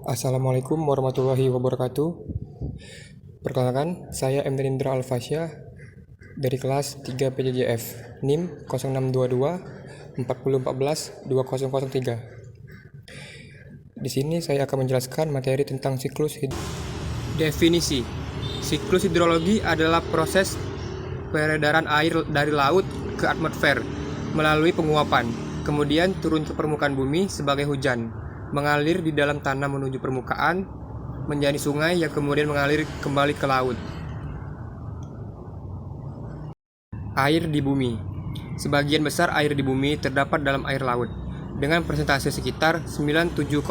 Assalamualaikum warahmatullahi wabarakatuh. Perkenalkan, saya M. Indra Alfasya dari kelas 3 PJJF, NIM 0622 4014 2003. Di sini saya akan menjelaskan materi tentang Definisi. Siklus hidrologi adalah proses peredaran air dari laut ke atmosfer melalui penguapan, kemudian turun ke permukaan bumi sebagai hujan, mengalir di dalam tanah menuju permukaan, menjadi sungai yang kemudian mengalir kembali ke laut. Air di bumi. Sebagian besar air di bumi terdapat dalam air laut, dengan persentase sekitar 97,5%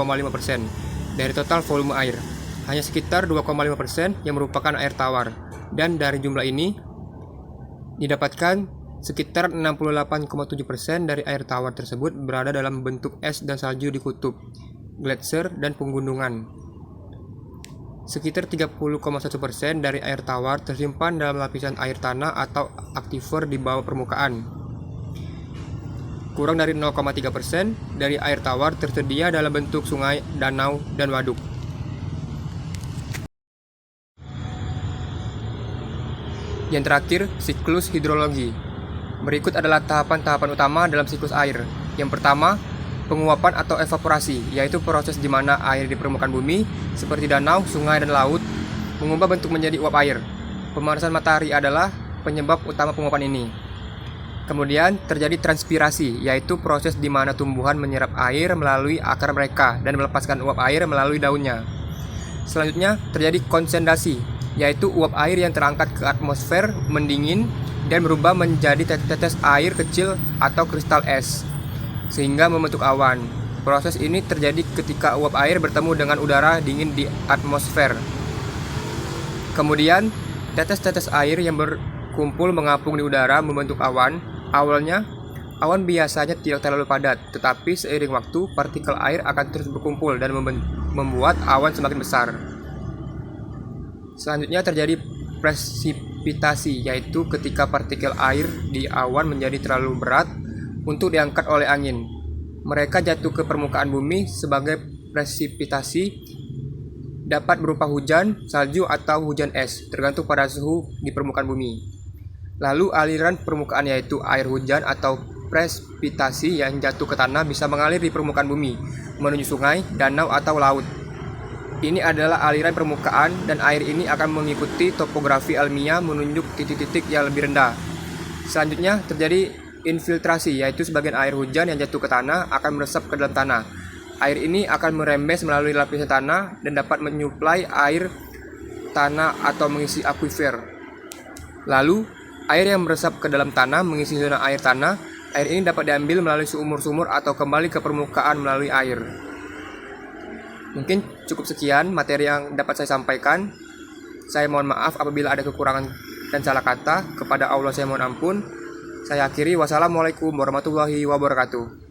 dari total volume air. Hanya sekitar 2,5% yang merupakan air tawar, dan dari jumlah ini didapatkan sekitar 68,7% dari air tawar tersebut berada dalam bentuk es dan salju di kutub, gletser, dan pegunungan. Sekitar 30,1% dari air tawar tersimpan dalam lapisan air tanah atau aquifer di bawah permukaan. Kurang dari 0,3% dari air tawar tersedia dalam bentuk sungai, danau, dan waduk. Yang terakhir, siklus hidrologi. Berikut adalah tahapan-tahapan utama dalam siklus air. Yang pertama, penguapan atau evaporasi, yaitu proses di mana air di permukaan bumi, seperti danau, sungai, dan laut, mengubah bentuk menjadi uap air. Pemanasan matahari adalah penyebab utama penguapan ini. Kemudian terjadi transpirasi, yaitu proses di mana tumbuhan menyerap air melalui akar mereka dan melepaskan uap air melalui daunnya. Selanjutnya terjadi kondensasi, yaitu uap air yang terangkat ke atmosfer mendingin dan berubah menjadi tetes air kecil atau kristal es, sehingga membentuk awan. Proses ini terjadi ketika uap air bertemu dengan udara dingin di atmosfer. Kemudian, tetes-tetes air yang berkumpul mengapung di udara membentuk awan. Awalnya, awan biasanya tidak terlalu padat, tetapi seiring waktu, partikel air akan terus berkumpul dan membuat awan semakin besar. Selanjutnya terjadi presipitasi, yaitu ketika partikel air di awan menjadi terlalu berat untuk diangkat oleh angin. Mereka jatuh ke permukaan bumi sebagai presipitasi, dapat berupa hujan, salju, atau hujan es, tergantung pada suhu di permukaan bumi. Lalu aliran permukaan, yaitu air hujan atau presipitasi yang jatuh ke tanah, bisa mengalir di permukaan bumi, menuju sungai, danau, atau laut. Ini adalah aliran permukaan, dan air ini akan mengikuti topografi alamiah menunjuk titik-titik yang lebih rendah. Selanjutnya terjadi infiltrasi, yaitu sebagian air hujan yang jatuh ke tanah akan meresap ke dalam tanah. Air ini akan merembes melalui lapisan tanah dan dapat menyuplai air tanah atau mengisi aquifer. Lalu, air yang meresap ke dalam tanah mengisi zona air tanah. Air ini dapat diambil melalui sumur-sumur atau kembali ke permukaan melalui air. Mungkin cukup sekian materi yang dapat saya sampaikan. Saya mohon maaf apabila ada kekurangan dan salah kata. Kepada Allah saya mohon ampun. Saya akhiri. Wassalamualaikum warahmatullahi wabarakatuh.